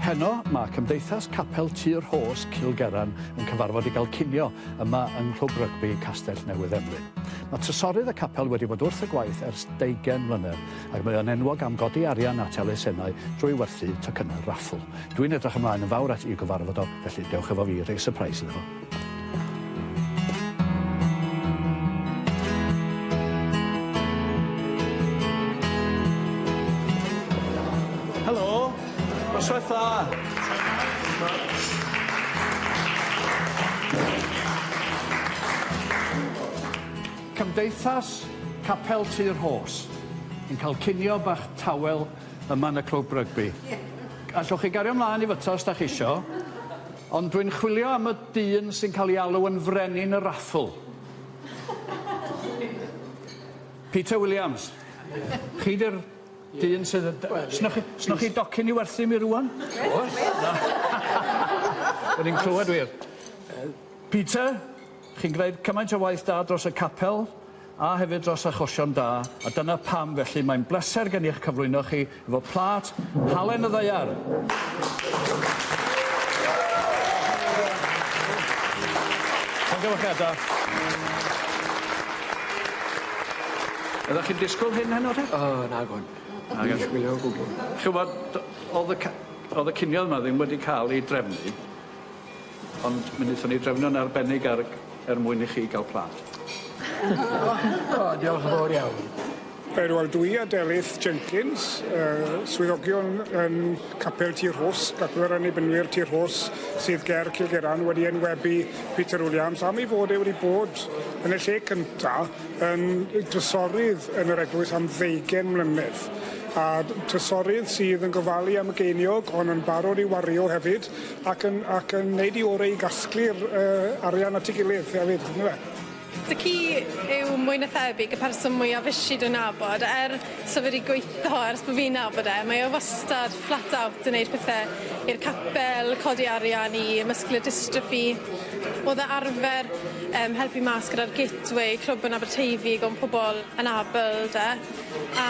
Heno, mae Cymdeithas Capel Tir Hos Cilgeran yn cyfarfod i gael cinio yma yng Nghlwb Rygbi Castell Newydd Emlyn. Mae trysorydd y capel wedi bod wrth y gwaith ers 20 mlynedd ac mae o'n enwog am godi arian at elusennau drwy werthu tocynnau raffl. Dwi'n edrych ymlaen yn fawr at i gyfarfod o, felly dewch efo fi rhoi surprise iddo fo. Helo, noswaith dda. Cymdeithas Capel Tir Hos yn cael cinio bach tawel yma yn y Clwb Rygbi. Allwch chi gario ymlaen i fyta os da chi isio, ond dwi'n chwilio am y dyn sy'n cael ei alw yn frenin y raffl. Peter Williams. Chi di'r dyn sydd... Snwch chi docyn i werthu mi rwan? Oes. Rydyn ni'n clywed wir. Peter, chi'n gwneud cymaint o waith da dros y capel a hefyd dros achosion da, a dyna pam felly mae'n bleser gen i'ch cyflwyno chi efo plat Halen y Ddaear. Llongyfarchiadau. Ydych chi'n disgwyl hyn heno te? Na gwn. Dwi'n disgwyl o gwbl. Chywod, oedd y ciniodd yma ddim wedi cael ei drefnu, ond mi wnaethon ni drefnu'n arbennig mwyn i chi gael plat. Diolch yn fawr iawn. Wel, dwi a Delyth Jenkins, swyddogion yn Capel Tir Hos, Capel Annibynwyr Tir Hos, sydd ger Cilgeran wedi enwebu Peter Williams am ei fod e wedi bod yn y lle cyntaf yn drysorydd yn yr eglwys am 20 mlynedd. A trysorydd sydd yn gofalu am y geiniog, ond yn barod i wario hefyd, ac yn neud i orau i gasglu'r arian at ei gilydd hefyd. Dy ci yw mwy na thebyg y person mwyaf fysid yn nabod. So wedi gweithio ers bod fi'n nabod mae o wastad flat out yn neud pethau i'r capel, codi arian i muscular dystrophy. Oedd e arfer helpu mas gyda'r Gateway, clwb yn Aberteifi, gan pobl yn Abel, de. A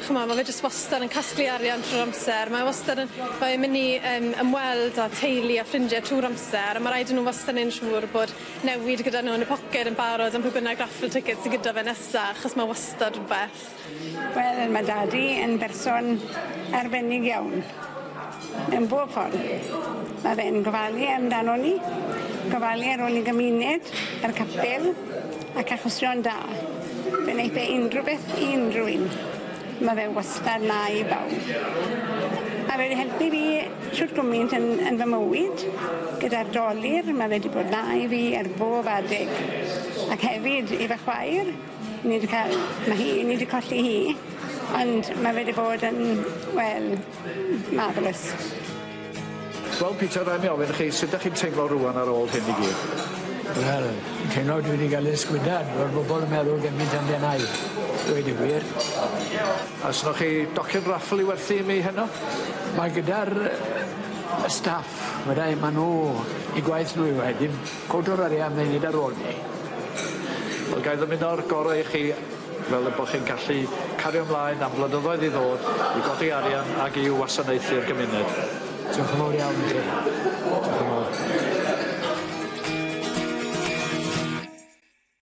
chymod, mae fe jyst wastad yn casglu arian trwy'r amser. Mae wastad yn mynd i ymweld â teulu a ffrindiau trwy'r amser. A mae rhaid nhw wastad yn siŵr bod newid gyda nhw yn y poced yn barod am pwy bynnag raffle ticket sydd gyda fe nesaf, achos mae wastad rhywbeth. Wel, mae dadi yn berson arbennig iawn. Yn bob ffordd. Mae fe'n gofalu amdano ni, gofalu ar ôl i gymuned, yr capel, ac achosion da. Fe wneud fe unrhyw beth i unrhyw un. Mae fe wastad na i bawb. A fe wedi helpu fi siwrt gwmynt yn fy mywyd, gyda'r dolir, mae fe wedi bod na i fi ar bob adeg. Ac hefyd i fy chwaer, ni wedi colli hi, ond mae fe wedi bod yn, wel, marvellous. Wel, Peter, rhaid mi ofyn chi, sut ydych chi'n teimlo rwan ar ôl hyn i gyd? Wel, teimlo dwi wedi cael ysgwydad, ro'r bobl yn meddwl gymaint amdana i. Dweud y gwir. A snwch chi docyn raffl i werthu mi heno? Mae gyda'r staff, wedai maen nhw i gwaith nhw wedyn, codwr arian mewn nid ar ôl ni. Wel, gael ddim un o'r gorau i chi fel y bod chi'n gallu cario ymlaen am blynyddoedd i ddod i godi arian ac i wasanaethu'r gymuned. Diolch yn fawr iawn. Diolch yn fawr.